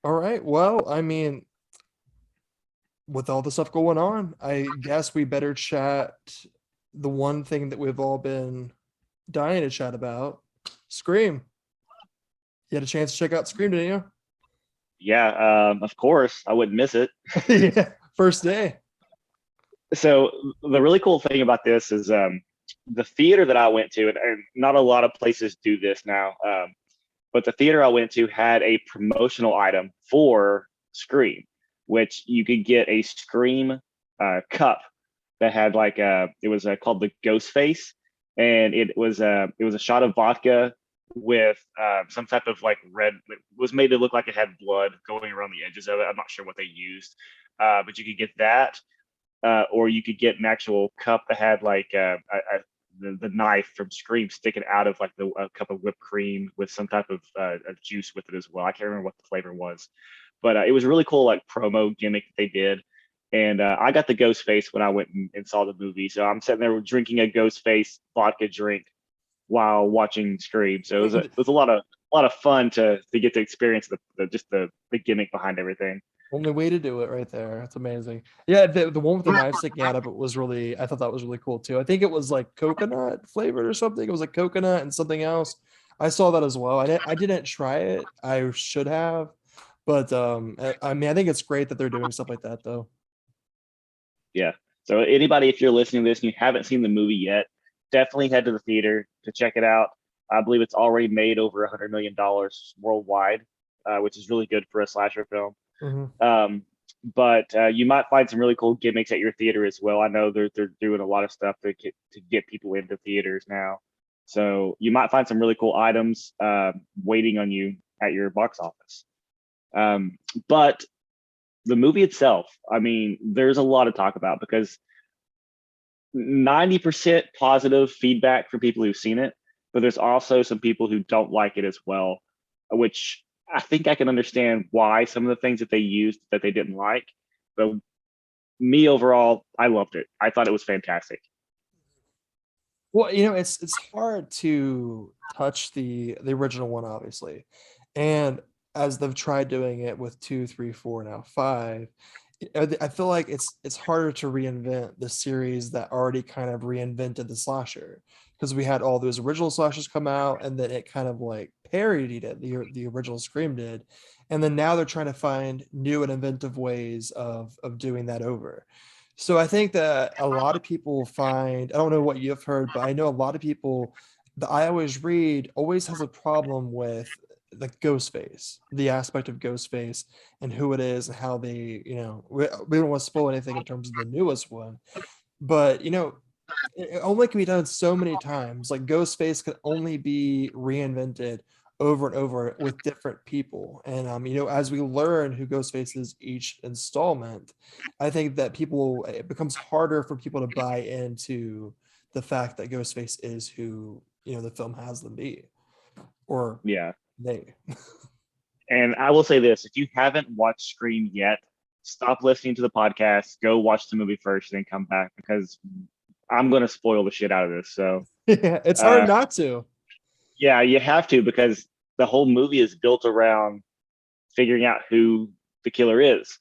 All right. Well, I mean, with all the stuff going on, I guess we better chat the one thing that we've all been dying to chat about, Scream. You had a chance to check out Scream, didn't Yeah, of course, I wouldn't miss it. you? Yeah. First day. So the really cool thing about this is the theater that I went to, and not a lot of places do this now, but the theater I went to had a promotional item for Scream, which you could get a Scream cup that had it was called the Ghost Face, and it was a shot of vodka with some type of like red. It was made to look like it had blood going around the edges of it. I'm not sure what they used, but you could get that, or you could get an actual cup that had the knife from Scream sticking out of like a cup of whipped cream with some type of juice with it as well. I can't remember what the flavor was, but it was a really cool like promo gimmick that they did. And I got the Ghost Face when I went and saw the movie, so I'm sitting there drinking a Ghost Face vodka drink while watching Scream. So it was a lot of fun to get to experience the gimmick behind everything. Only way to do it right there. That's amazing. Yeah, the one with the knife sticking out of it was really, I thought that was really cool too. I think it was like coconut flavored or something. It was like coconut and something else. I saw that as well. I didn't try it. I should have, but I mean, I think it's great that they're doing stuff like that though. Yeah. So anybody, if you're listening to this and you haven't seen the movie yet, definitely head to the theater to check it out. I believe it's already made over $100 million worldwide, which is really good for a slasher film. Mhm. But you might find some really cool gimmicks at your theater as well. I know they're doing a lot of stuff to get people into theaters now. So you might find some really cool items waiting on you at your box office. But the movie itself, I mean, there's a lot to talk about because 90% positive feedback from people who've seen it, but there's also some people who don't like it as well, which I think I can understand why some of the things that they used that they didn't like. But me overall, I loved it. I thought it was fantastic. Well, it's hard to touch the original one, obviously, and as they've tried doing it with two, three, four, now five, I feel like it's harder to reinvent the series that already kind of reinvented the slasher because we had all those original slashers come out and then it kind of like parodied it, the original Scream did, and then now they're trying to find new and inventive ways of doing that over. So I think that a lot of people find, I don't know what you've heard, but I know a lot of people that I always read always has a problem with the ghost face, the aspect of ghost face and who it is and how they, we don't want to spoil anything in terms of the newest one, but it only can be done so many times. Like Ghostface can only be reinvented over and over with different people. And as we learn who Ghostface is each installment, I think that it becomes harder for people to buy into the fact that Ghostface is who, the film has them be. Or Yeah. they. And I will say this, if you haven't watched Scream yet, stop listening to the podcast, go watch the movie first, then come back because I'm going to spoil the shit out of this. So, Yeah, it's hard uh, not to. yeah, you have to because the whole movie is built around figuring out who the killer is.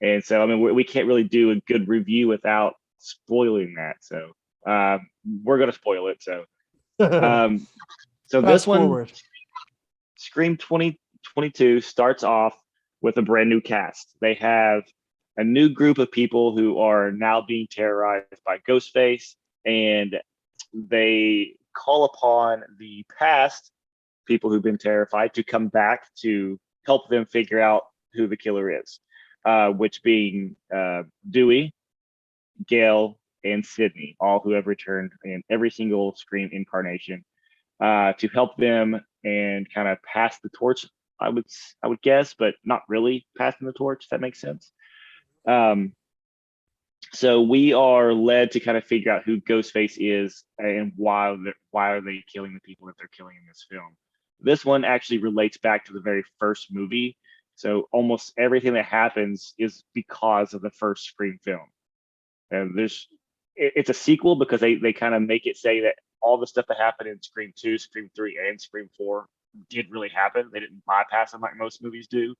And so, I mean, we can't really do a good review without spoiling that. So, uh, we're going to spoil it. So, um, so this Fast one, forward. Scream 2022 starts off with a brand new cast. They have a new group of people who are now being terrorized by Ghostface, and they call upon the past people who've been terrified to come back to help them figure out who the killer is, which being Dewey, Gail, and Sydney, all who have returned in every single Scream incarnation to help them and kind of pass the torch. I would guess, but not really passing the torch. If that makes sense. Um, so we are led to kind of figure out who Ghostface is and why are they killing the people that they're killing in this film. This one actually relates back to the very first movie. So almost everything that happens is because of the first Scream film. And it's a sequel because they kind of make it say that all the stuff that happened in Scream 2, Scream 3, and Scream 4 did really happen. They didn't bypass them like most movies do.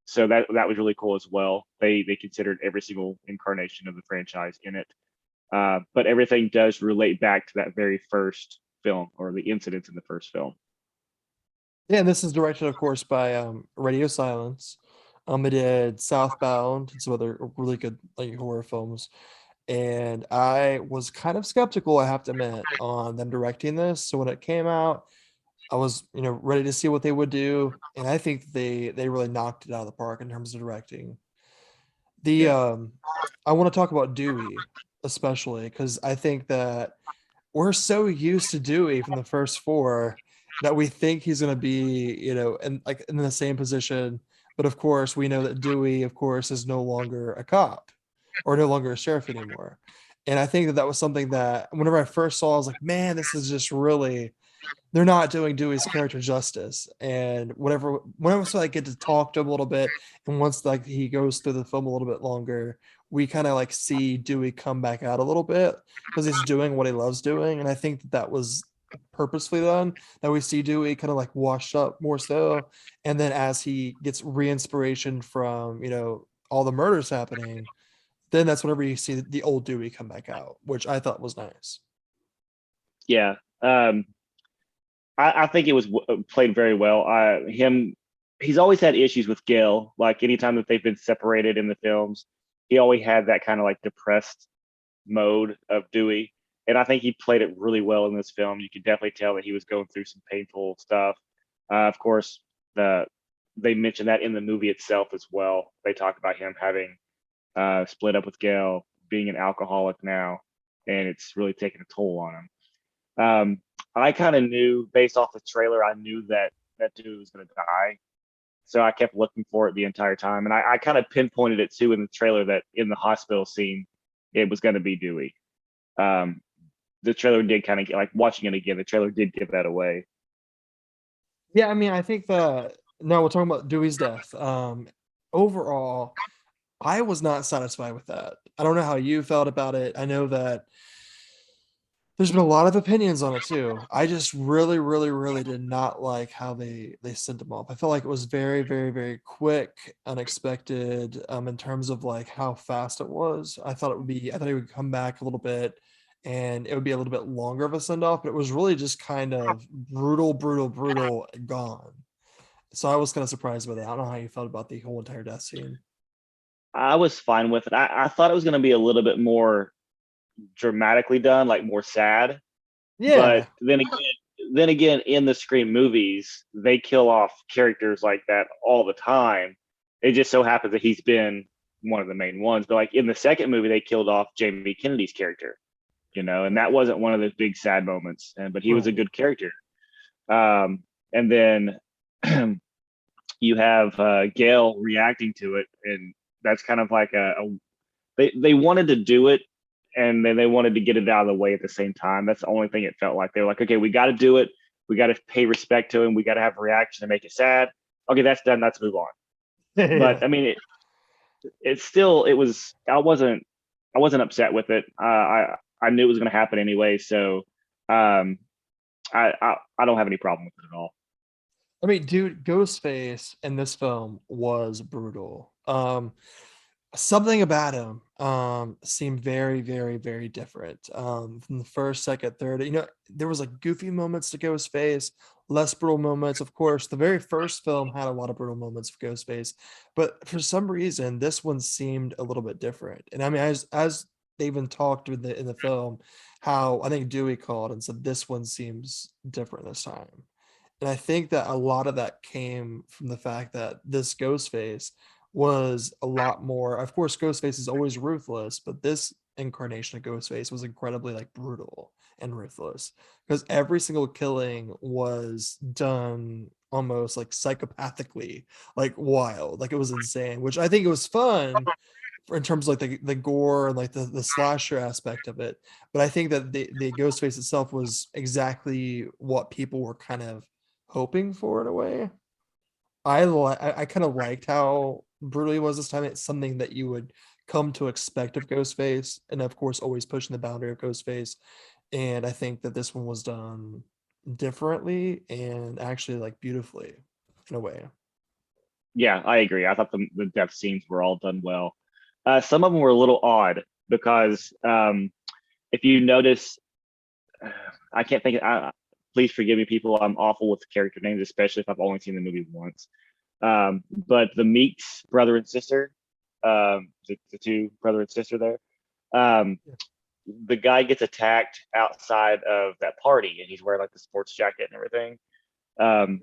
So that was really cool as well. They considered every single incarnation of the franchise in it, but everything does relate back to that very first film or the incidents in the first film. Yeah, and this is directed, of course, by Radio Silence. It did Southbound and some other really good like horror films. And I was kind of skeptical, I have to admit, on them directing this. So when it came out, I was, ready to see what they would do, and I think they really knocked it out of the park in terms of directing. The Yeah, I want to talk about Dewey, especially because I think that we're so used to Dewey from the first four that we think he's going to be, and like in the same position. But of course, we know that Dewey, of course, is no longer a cop or no longer a sheriff anymore. And I think that that was something that whenever I first saw, I was like, man, this is just really, they're not doing Dewey's character justice. And whenever so I get to talk to him a little bit, and once like he goes through the film a little bit longer, we kind of like see Dewey come back out a little bit because he's doing what he loves doing. And I think that that was purposefully done, that we see Dewey kind of like washed up more so. And then as he gets re-inspiration from, all the murders happening, then that's whenever you see the old Dewey come back out, which I thought was nice. yeah. I think it was played very well. He's always had issues with Gil. Like anytime that they've been separated in the films, he always had that kind of like depressed mode of Dewey, and I think he played it really well in this film. You could definitely tell that he was going through some painful stuff. Of course, the they mentioned that in the movie itself as well. They talk about him having split up with Gail, being an alcoholic now, and it's really taken a toll on him. I kind of knew based off the trailer, I knew that that dude was going to die. So I kept looking for it the entire time. And I kind of pinpointed it too in the trailer that in the hospital scene, it was going to be Dewey. Um, the trailer did kind of like watching it again, the trailer did give that away. Yeah, I mean, I think that no, we're talking about Dewey's death. Overall, I was not satisfied with that. I don't know how you felt about it. I know that there's been a lot of opinions on it too. I just really, really, really did not like how they sent him off. I felt like it was very, very, very quick, unexpected, in terms of like how fast it was. I thought he would come back a little bit and it would be a little bit longer of a send off, but it was really just kind of brutal, brutal, brutal, and gone. So I was kind of surprised by that. I don't know how you felt about the whole entire death scene. I was fine with it. I thought it was going to be a little bit more dramatically done, like more sad. But Yeah. then again, in the Scream movies, they kill off characters like that all the time. It just so happens that he's been one of the main ones. But like in the second movie, they killed off Jamie Kennedy's character, and that wasn't one of those big sad moments. But he was a Right. good character. And then you have Gail reacting to it, and that's kind of like they wanted to do it, and then they wanted to get it out of the way at the same time. That's the only thing it felt like. They were like, okay, we got to do it. We got to pay respect to him. We got to have a reaction to make it sad. Okay, that's done. Let's move on. Yeah. But I mean, it still it was. I wasn't upset with it. I knew it was going to happen anyway, so um, I don't have any problem with it at all. I mean, dude, Ghostface in this film was brutal. Something about him seemed very, very, very different. From the first, second, third. There was like goofy moments to Ghostface, less brutal moments. Of course, the very first film had a lot of brutal moments of Ghostface, but for some reason, this one seemed a little bit different. And I mean, as they even talked in the film, how I think Dewey called and said this one seems different this time. And I think that a lot of that came from the fact that this Ghostface was a lot more. Of course, Ghostface is always ruthless, but this incarnation of Ghostface was incredibly like brutal and ruthless because every single killing was done almost like psychopathically, like wild, like it was insane, which I think it was fun in terms of like the gore and like the slasher aspect of it. But I think that the Ghostface itself was exactly what people were kind of hoping for in a way. I kind of liked how brutal he was this time. It's something that you would come to expect of Ghostface, and of course, always pushing the boundary of Ghostface. And I think that this one was done differently and actually like beautifully in a way. Yeah, I agree. I thought the death scenes were all done well. Some of them were a little odd because if you notice, I can't think. Please forgive me, people. I'm awful with character names, especially if I've only seen the movie once. But the Meeks brother and sister, the two brother and sister there, um, the guy gets attacked outside of that party, and he's wearing like the sports jacket and everything. Um,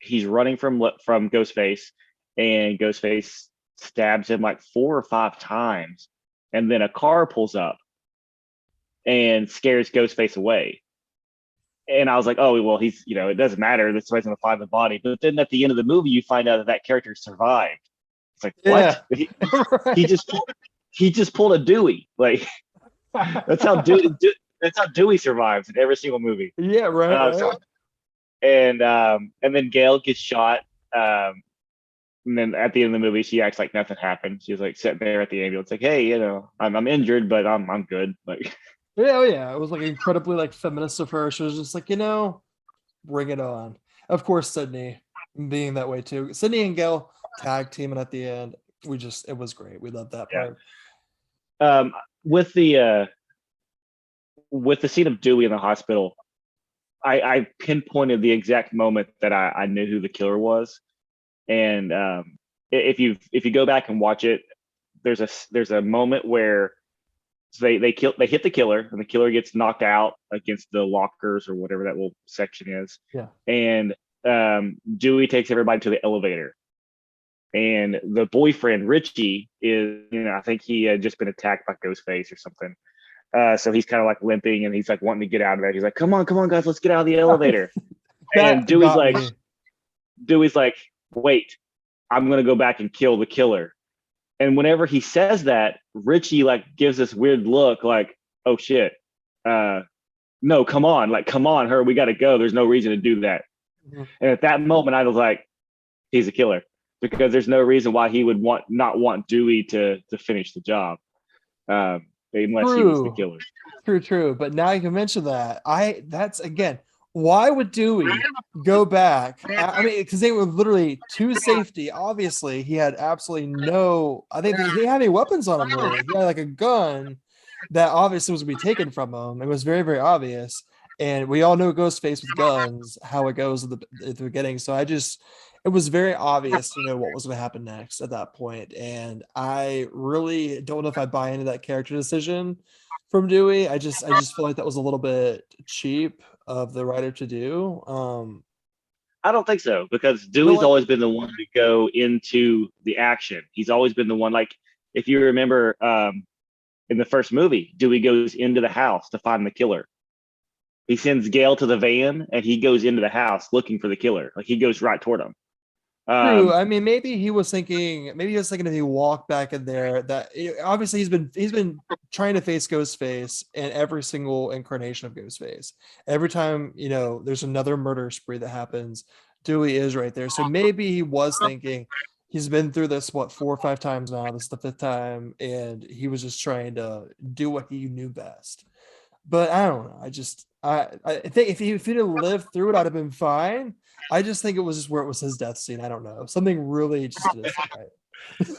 he's running from Ghostface, and Ghostface stabs him like 4 or 5 times, and then a car pulls up and scares Ghostface away. And I was like, oh well, he's it doesn't matter. This guy's gonna find the body. But then at the end of the movie, you find out that that character survived. It's like Yeah. what? He Right. just he just pulled a Dewey. Like that's how Dewey survives in every single movie. Yeah, right, So right. and then Gail gets shot. And then at the end of the movie, she acts like nothing happened. She's like sitting there at the ambulance, like, "Hey, I'm injured, but I'm good." Like, Yeah, oh yeah. It was like incredibly like feminist of her. She was just like, bring it on. Of course, Sydney being that way too. Sydney and Gail tag teaming at the end. It was great. We loved that yeah. part. Um, with the scene of Dewey in the hospital, I pinpointed the exact moment that I knew who the killer was. And if you go back and watch it, there's a moment where they hit the killer, and the killer gets knocked out against the lockers or whatever that little section is, Yeah. and Dewey takes everybody to the elevator, and the boyfriend Richie is, I think he had just been attacked by Ghostface or something. So he's kind of like limping, and he's like wanting to get out of there. He's like, come on, guys, let's get out of the elevator." And That got me. Dewey's like, "Wait, I'm gonna go back and kill the killer." And whenever he says that, Richie like gives this weird look, like, "Oh shit, uh, no, come on, her, we got to go. There's no reason to do that." Mhm. And at that moment, I was like, "He's a killer," because there's no reason why he would not want Dewey to finish the job, unless he was the True. killer. True. But now you can mention that. That's again, why would Dewey go back? I mean, because they were literally to safety. Obviously, he had absolutely no, I think he didn't have any weapons on him really. He had like a gun that obviously was gonna be taken from him. It was very, very obvious. And we all know Ghostface with guns, how it goes at the beginning. So it was very obvious, what was going to happen next at that point. And I really don't know if I buy into that character decision from Dewey. I just feel like that was a little bit cheap of the writer to do. I don't think so, because You know Dewey's what? always been the one to go into the action. He's always been the one. Like, if you remember, in the first movie, Dewey goes into the house to find the killer. He sends Gale to the van, and he goes into the house looking for the killer. Like, he goes right toward him. True. Um, I mean, maybe he was thinking if he walked back in there, that obviously he's been trying to face Ghostface in every single incarnation of Ghostface. Every time there's another murder spree that happens, Dewey is right there. So maybe he was thinking he's been through this what 4 or 5 times now. This is the fifth time, and he was just trying to do what he knew best. But I don't know. I think if he'd have lived through it, I'd have been fine. I just think it was just where it was his death scene. I don't know. Something really just didn't sit right.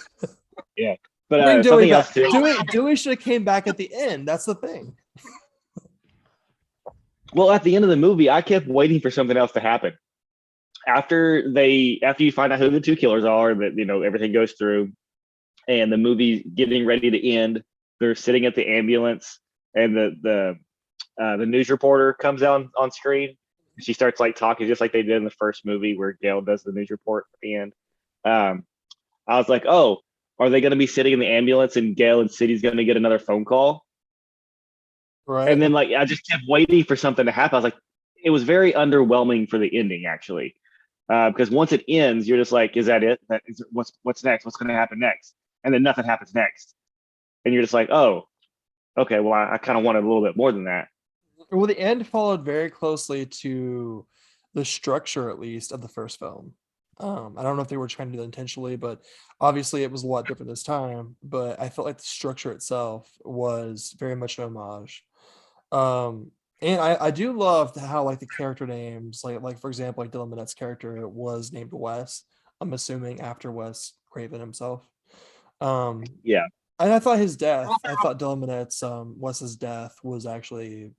yeah, but Bring Dewey something back. else too. Dewey should have came back at the end. That's the thing. Well, at the end of the movie, I kept waiting for something else to happen. After you find out who the two killers are, that everything goes through, and the movie's getting ready to end. They're sitting at the ambulance, and the news reporter comes on screen. She starts like talking just like they did in the first movie, where Gail does the news report at the end. Um, I was like, oh, are they going to be sitting in the ambulance, and Gail and City's going to get another phone call? And Right. then like I just kept waiting for something to happen. I was like, it was very underwhelming for the ending, actually, because once it ends, you're just like, is that it? What's next? What's going to happen next? And then nothing happens next, and you're just like, oh, okay. Well, I kind of wanted a little bit more than that. Well, the end followed very closely to the structure, at least, of the first film. I don't know if they were trying to do that intentionally, but obviously it was a lot different this time. But I felt like the structure itself was very much an homage. Um, and I do love how like the character names, like for example, like Dylan Minette's character was named Wes. I'm assuming after Wes Craven himself. Um, Yeah. and I thought Dylan Minette's Wes's death was actually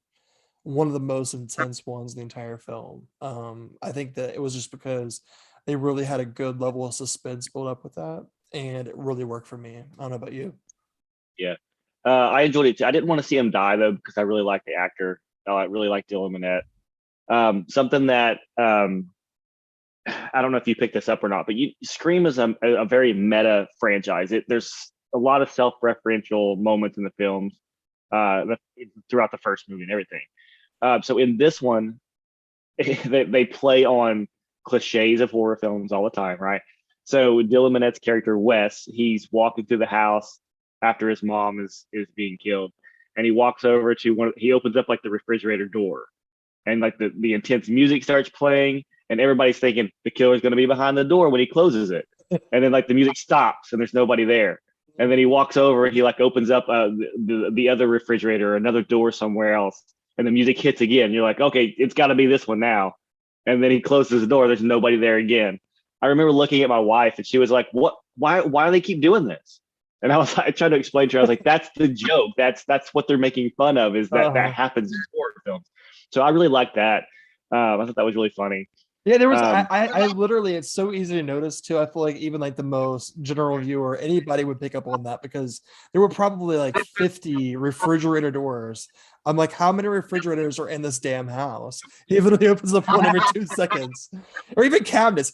one of the most intense ones in the entire film. I think that it was just because they really had a good level of suspense built up with that, and it really worked for me. I don't know about you. Yeah. I enjoyed it too. I didn't want to see him die though because I really like the actor. I really like Dylan Minnette. Something that I don't know if you picked this up or not, but Scream is a very meta franchise. There's a lot of self-referential moments in the films throughout the first movie and everything. So in this one, they play on cliches of horror films all the time, right? So Dylan Minnette's character Wes, he's walking through the house after his mom is being killed, and he walks over to one. He opens up like the refrigerator door, and like the intense music starts playing, and everybody's thinking the killer's going to be behind the door when he closes it, and then like the music stops and there's nobody there, and then he walks over and he like opens up the other refrigerator or another door somewhere else, and the music hits again. You're like, okay, it's got to be this one now, and then he closes the door. There's nobody there again. I remember looking at my wife and she was like, "What? Why do they keep doing this?" And I tried to explain to her. I was like, "That's the joke. That's what they're making fun of. Is that Uh-huh. happens in horror films." So I really liked that. I thought that was really funny. Yeah, there was Um, I literally it's so easy to notice too. I feel like even like the most general viewer, anybody would pick up on that because there were probably like 50 refrigerator doors. I'm like, how many refrigerators are in this damn house? He literally opens up one every 2 seconds. Or even cabinets,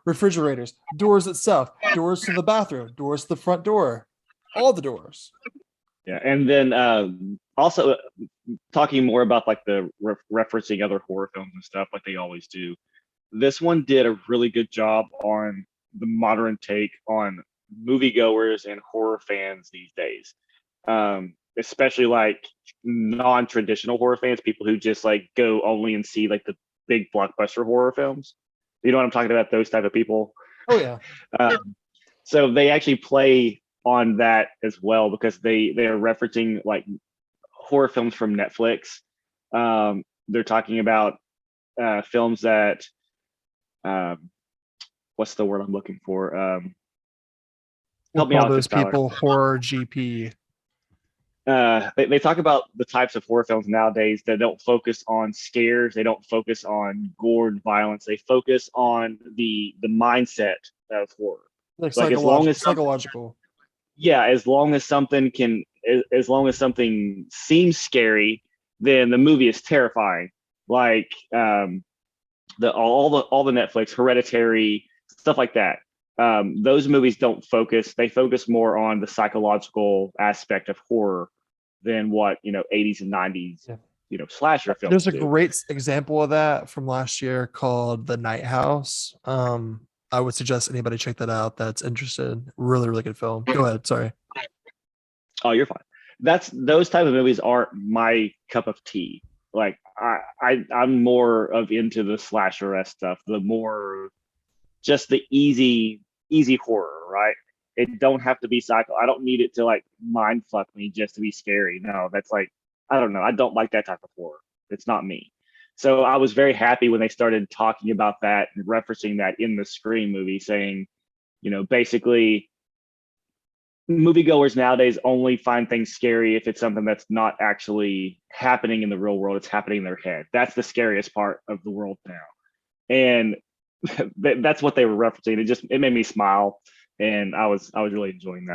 refrigerators, doors itself, doors to the bathroom, doors to the front door, all the doors. yeah, and then also talking more about like the referencing other horror films and stuff, like they always do. This one did a really good job on the modern take on moviegoers and horror fans these days. Especially like non-traditional horror fans, people who just like go only and see like the big blockbuster horror films. You know what I'm talking about? Those type of people. Oh yeah. Um, so they actually play on that as well because they're referencing like horror films from Netflix. They're talking about films that um, what's the word I'm looking for? We'll Help me call out with those this, Tyler. people horror GP. They talk about the types of horror films nowadays that don't focus on scares. They don't focus on gore and violence. They focus on the mindset of horror. Like Like as long as something, psychological. yeah, as long as something can, as long as something seems scary, then the movie is terrifying. Like all the Netflix, Hereditary, stuff like that. Those movies don't focus. They focus more on the psychological aspect of horror than what 80s and 90s Yeah. slasher There's films a do. great example of that from last year called The Night House. I would suggest anybody check that out that's interested. Really, really good film. Go ahead. Sorry. Oh, you're fine. That's those type of movies aren't my cup of tea. Like I'm more of into the slasher stuff, the more just the easy horror, right? It don't have to be psycho. I don't need it to like mind fuck me just to be scary. No, that's like I don't know. I don't like that type of horror. It's not me. So I was very happy when they started talking about that and referencing that in the Scream movie, saying, basically moviegoers nowadays only find things scary if it's something that's not actually happening in the real world. It's happening in their head. That's the scariest part of the world now. And that's what they were referencing. It made me smile, and I was really enjoying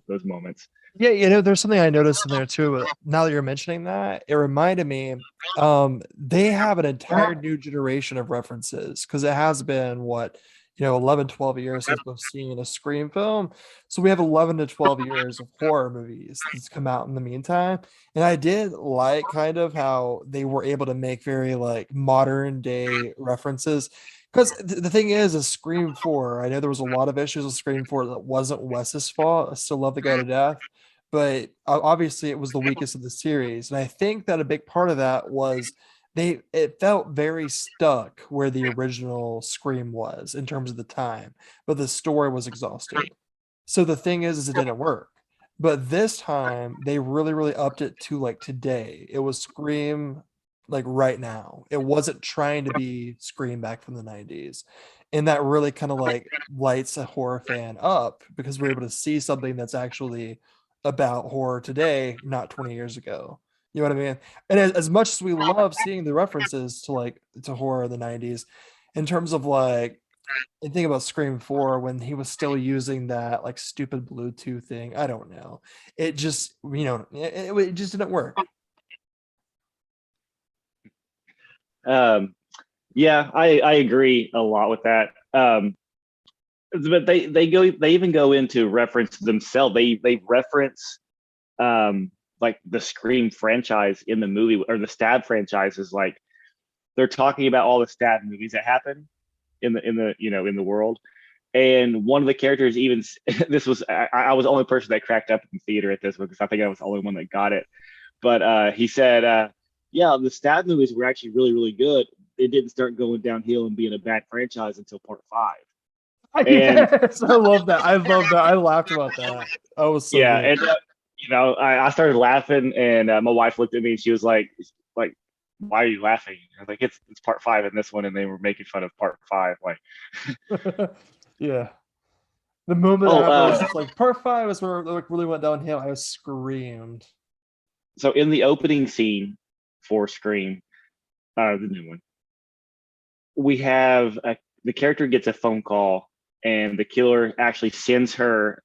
those moments. Yeah, there's something I noticed in there too. Now that you're mentioning that, it reminded me, they have an entire new generation of references because it has been what, 11, 12 years since we've seen a Scream film. So we have 11 to 12 years of horror movies that's come out in the meantime. And I did like kind of how they were able to make very like modern day references. Because the thing is Scream 4, I know there was a lot of issues with Scream 4 that wasn't Wes's fault. I still love the guy to death, but obviously it was the weakest of the series. And I think that a big part of that was it felt very stuck where the original Scream was in terms of the time, but the story was exhausted. So the thing is it didn't work. But this time they really, really upped it to like today. It was Scream like right now. It wasn't trying to be Scream back from the 90s. And that really kind of like lights a horror fan up because we're able to see something that's actually about horror today, not 20 years ago. You know what I mean? And as much as we love seeing the references to like to horror in the 90s, in terms of like and think about Scream 4 when he was still using that like stupid Bluetooth thing. I don't know. It just, it just didn't work. Um, yeah, I agree a lot with that. But they even go into reference themselves. They reference like the Scream franchise in the movie, or the Stab franchise is like they're talking about all the Stab movies that happen in the world. And one of the characters even this was I was the only person that cracked up in the theater at this one because I think I was the only one that got it. But he said, yeah, the Stab movies were actually really, really good. It didn't start going downhill and being a bad franchise until part 5. And Yes, I love that. I love that. I laughed about that. That was so yeah, good. and I started laughing, and my wife looked at me and she was like, why are you laughing? I was like, it's part 5 in this one, and they were making fun of part 5. Like, Yeah. The moment oh, after was just like part 5 is where it like really went downhill. I screamed. so in the opening scene for Scream, the new one, we have the character gets a phone call, and the killer actually sends her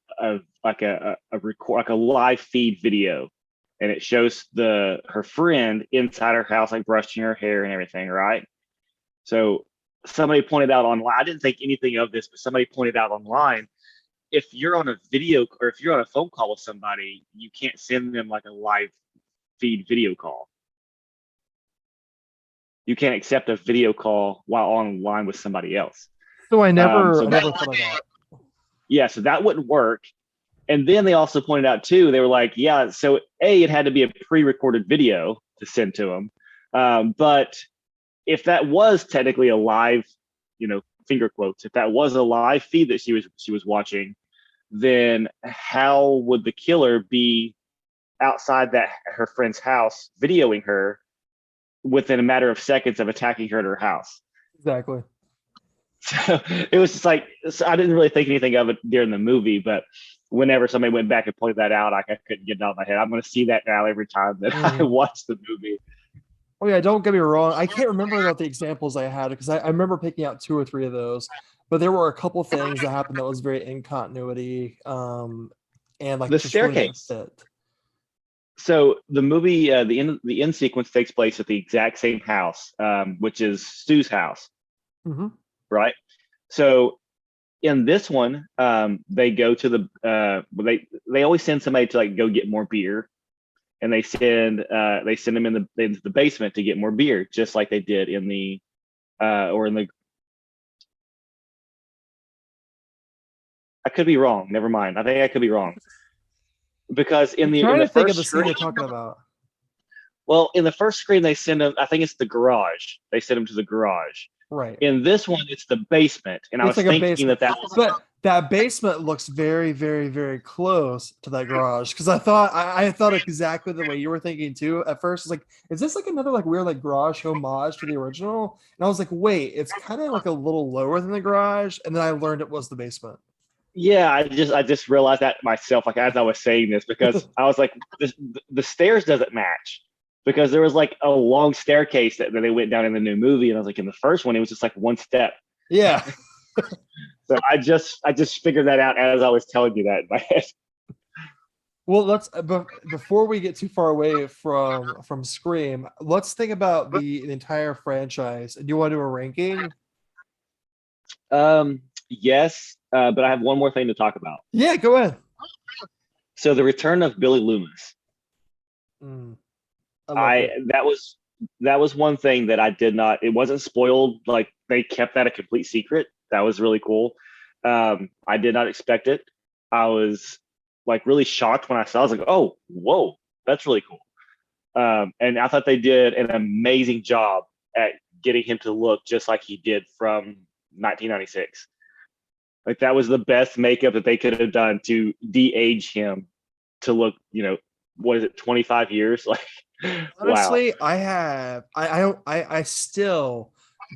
like a record, like a live feed video, and it shows her friend inside her house, like brushing her hair and everything, right? So somebody pointed out online, I didn't think anything of this, but somebody pointed out online, if you're on a video or if you're on a phone call with somebody, you can't send them like a live feed video call. You can't accept a video call while online with somebody else. So I never So I never thought of that. yeah, so that wouldn't work. And then they also pointed out too, they were like, yeah, so it had to be a pre-recorded video to send to them. But if that was technically a live, finger quotes, if that was a live feed that she was watching, then how would the killer be outside her friend's house videoing her within a matter of seconds of attacking her at her house? Exactly. So it was just like, so I didn't really think anything of it during the movie, but whenever somebody went back and pointed that out, I couldn't get it out of my head. I'm going to see that now every time that I watch the movie. Oh yeah, don't get me wrong. I can't remember about the examples I had because I remember picking out 2 or 3 of those, but there were a couple things that happened that was very in continuity, and like The just really didn't staircase. fit. So the movie, the end sequence takes place at the exact same house, which is Stu's house, right? So in this one, they go to they always send somebody to like go get more beer, and they send them into the basement to get more beer, just like they did in the or in the. I could be wrong. Never mind. I think I could be wrong. Because in the Trying to think of first the scene Scream, you're talking about. well, in the first Scream, they send them. I think it's the garage. They send them to the garage. Right. In this one, it's the basement, and I was It's like a thinking basement, that was. but that basement looks very, very, very close to that garage because I thought exactly the way you were thinking too. At first, it's like, is this like another like weird like garage homage to the original? And I was like, wait, it's kind of like a little lower than the garage, and then I learned it was the basement. Yeah, I just realized that myself, like as I was saying this, because I was like, the stairs doesn't match, because there was like a long staircase that they went down in the new movie, and I was like, in the first one, it was just like one step. Yeah. So I just figured that out as I was telling you that in my head. Well, before we get too far away from Scream, let's think about the entire franchise. Do you want to do a ranking? Yes, but I have one more thing to talk about. Yeah, go ahead. So the return of Billy Loomis. I That was one thing that I did not. It wasn't spoiled. Like they kept that a complete secret. That was really cool. I did not expect it. I was like really shocked when I saw it. I was like, oh, whoa, that's really cool. And I thought they did an amazing job at getting him to look just like he did from 1996. Like that was the best makeup that they could have done to de-age him to look, what is it, 25 years? Like Wow. Honestly, I don't I still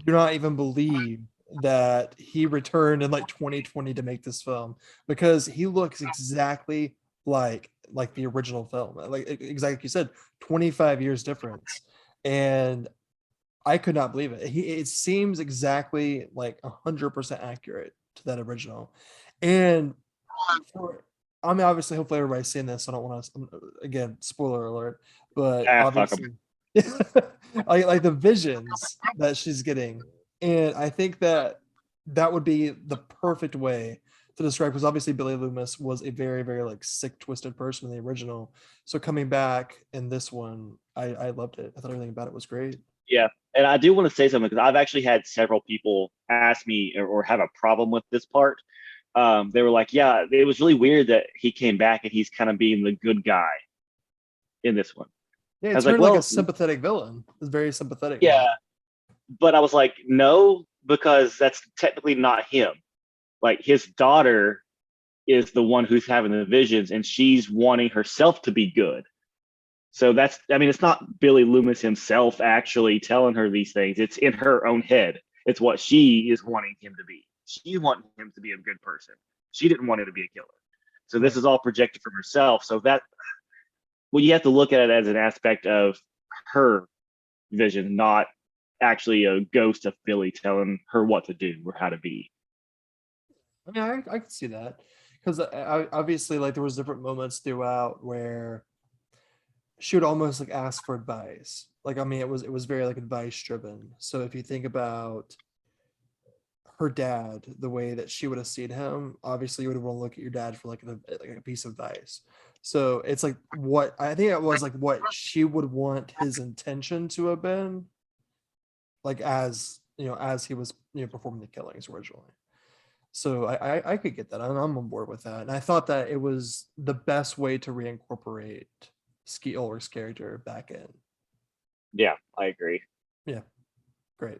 do not even believe that he returned in like 2020 to make this film because he looks exactly like the original film. Like exactly like you said, 25 years difference. And I could not believe it. It seems exactly like 100% accurate to that original. And for I mean, obviously, hopefully everybody's seen this. I don't want to again spoiler alert, but Ah, fuck him. obviously, like the visions that she's getting, and I think that that would be the perfect way to describe because obviously Billy Loomis was a very like sick, twisted person in the original. So coming back in this one, I loved it. I thought everything about it was great. Yeah. And I do want to say something because I've actually had several people ask me or have a problem with this part. They were like, yeah, it was really weird that he came back and he's kind of being the good guy in this one. Yeah, I it was like, turned like a well, sympathetic villain. It's very sympathetic now. yeah, but I was like, no, because that's technically not him. Like his daughter is the one who's having the visions and she's wanting herself to be good. So that's, I mean, it's not Billy Loomis himself actually telling her these things. It's in her own head. It's what she is wanting him to be. She wanted him to be a good person. She didn't want him to be a killer. So this Right. is all projected from herself. So that, well, you have to look at it as an aspect of her vision, not actually a ghost of Billy telling her what to do or how to be. I mean, I could see that because obviously, like there was different moments throughout where she would almost like ask for advice. Like, I mean, it was very like advice driven. So if you think about her dad, the way that she would have seen him, obviously you would want to look at your dad for like a piece of advice. So it's like what I think it was like what she would want his intention to have been, like as as he was performing the killings originally. So I could get that. I'm on board with that. And I thought that it was the best way to reincorporate Skeet Ulrich's character back in. Yeah, I agree. Yeah, great.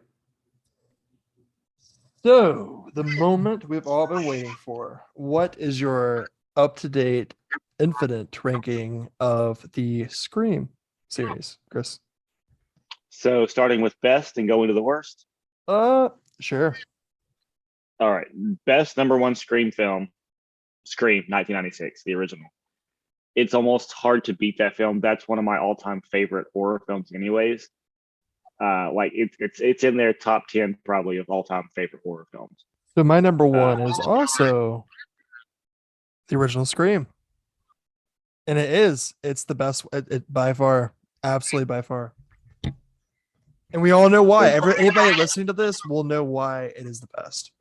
So the moment we've all been waiting for. What is your up-to-date infinite ranking of the Scream series, Chris? So starting with best and going to the worst. Uh, sure. All right. Best number one Scream film, Scream 1996, the original. It's almost hard to beat that film. That's one of my all-time favorite horror films, anyways. Like it's in their top 10 probably of all-time favorite horror films. So my number Uh, one is also the original Scream. And it is. It's the best by far. Absolutely by far. And we all know why. Anybody listening to this will know why it is the best.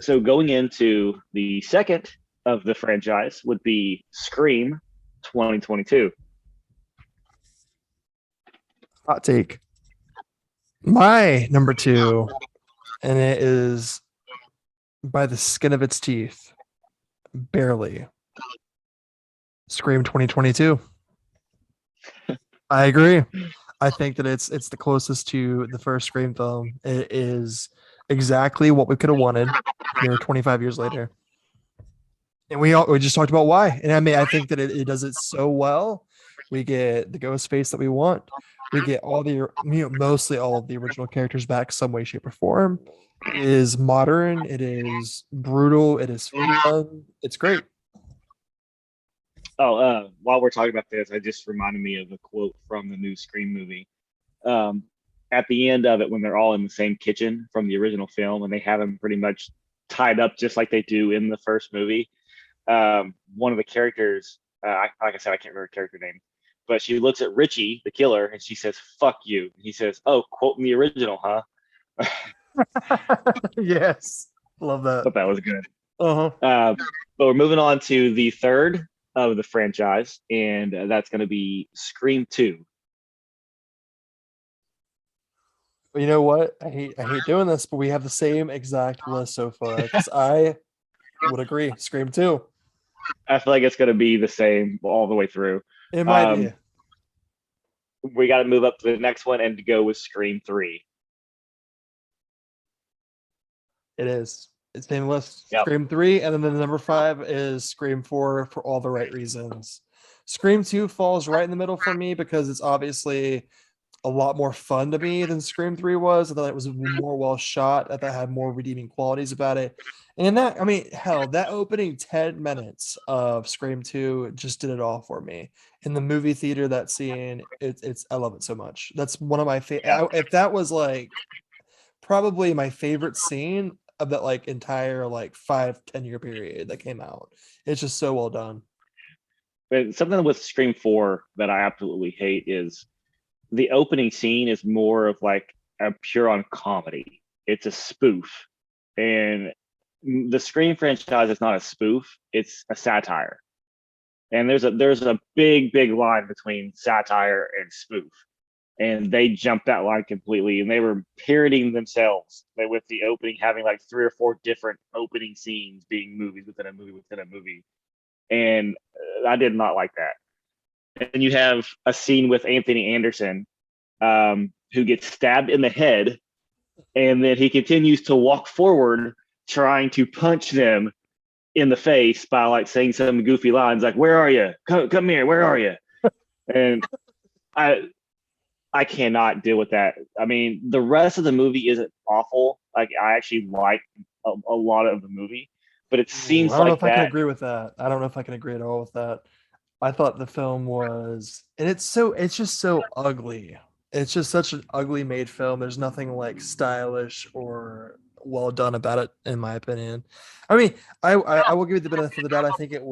so going into the second of the franchise would be Scream 2022. Hot take. My number two, and it is by the skin of its teeth, barely. Scream 2022. I agree. I think that it's the closest to the first Scream film. It is exactly what we could have wanted here 25 years later. And we just talked about why. And I mean, I think that it does it so well. We get the ghost face that we want. We get all the mostly all of the original characters back some way, shape, or form. It is modern. It is brutal. It is fun. It's great. Oh, while we're talking about this, I just reminded me of a quote from the new Scream movie. Um, at the end of it, when they're all in the same kitchen from the original film, and they have them pretty much tied up just like they do in the first movie. One of the characters, like I said, I can't remember her character name, but she looks at Richie, the killer, and she says, "Fuck you." And he says, "Oh, quote in the original, huh?" Yes. Love that. Thought that was good. Uh-huh. But we're moving on to the third of the franchise, and that's going to be Scream 2. But you know what? I hate doing this, but we have the same exact list so far. Because I would agree. Scream 2. I feel like it's going to be the same all the way through. It might be. Um, we got to move up to the next one and to go with Scream 3. It is. It's name list. Yep. Scream 3, and then the number 5 is Scream 4 for all the right reasons. Scream 2 falls right in the middle for me because it's obviously a lot more fun to me than Scream 3 was. I thought it was more well shot. I thought it had more redeeming qualities about it. And in that, I mean, hell, that opening 10 minutes of Scream 2 just did it all for me. In the movie theater, that scene, I love it so much. That's one of my favorite. If that was like probably my favorite scene of that like entire like 5-10 year period that came out. It's just so well done. But something with Scream 4 that I absolutely hate is the opening scene is more of like a pure on comedy. It's a spoof. And the Scream franchise is not a spoof, it's a satire. And there's a big line between satire and spoof. And they jumped that line completely, and they were parodying themselves with the opening having like 3 or 4 different opening scenes being movies within a movie within a movie. And I did not like that. And you have a scene with Anthony Anderson, who gets stabbed in the head, and then he continues to walk forward, trying to punch them in the face by like saying some goofy lines like, "Where are you? Come here. Where are you?" And I cannot deal with that. I mean, the rest of the movie isn't awful. Like I actually like a lot of the movie, but it Ooh, I seems don't know like if I can that. agree with that. I don't know if I can agree at all with that. I thought the film was, and it's just so ugly. It's just such an ugly made film. There's nothing like stylish or well done about it, in my opinion. I mean, I will give you the benefit of the doubt. I think it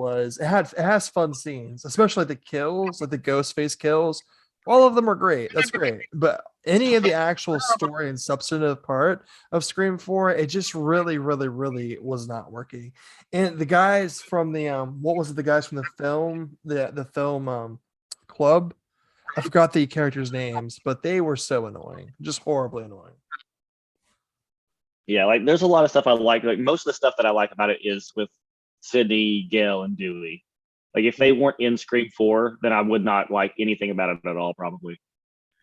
has fun scenes, especially like the kills, like the ghost face kills. All of them are great. That's great. But any of the actual story and substantive part of Scream 4, it just really was not working. And the guys from the what was it, the guys from the film, the film club, I forgot the characters names, but they were so annoying, just horribly annoying. Yeah, like there's a lot of stuff I like. Like most of the stuff that I like about it is with Sydney, Gale, and Dewey. Like if they weren't in Scream 4, then I would not like anything about it at all, probably.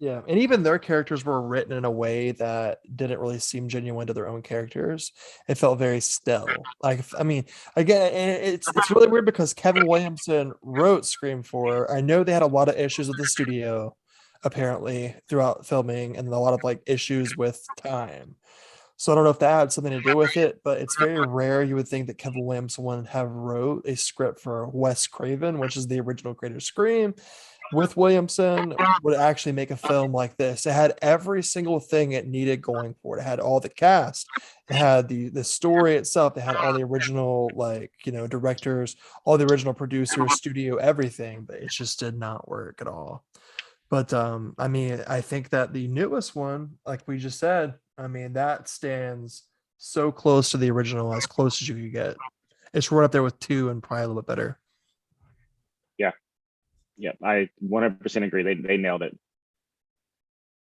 Yeah, and even their characters were written in a way that didn't really seem genuine to their own characters. It felt very still. Like, I mean, again, and it's really weird because Kevin Williamson wrote Scream 4. I know they had a lot of issues with the studio, apparently, throughout filming, and a lot of like issues with time. So I don't know if that had something to do with it, but it's very rare you would think that Kevin Williamson would have wrote a script for Wes Craven, which is the original creator of Scream, with Williamson would actually make a film like this. It had every single thing it needed going for it. It had all the cast, it had the story itself, it had all the original like directors, all the original producers, studio, everything, but it just did not work at all. But I mean, I think that the newest one, like we just said, I mean, that stands so close to the original, as close as you could get. It's right up there with two and probably a little bit better. Yeah, yeah, I 100% agree. They nailed it.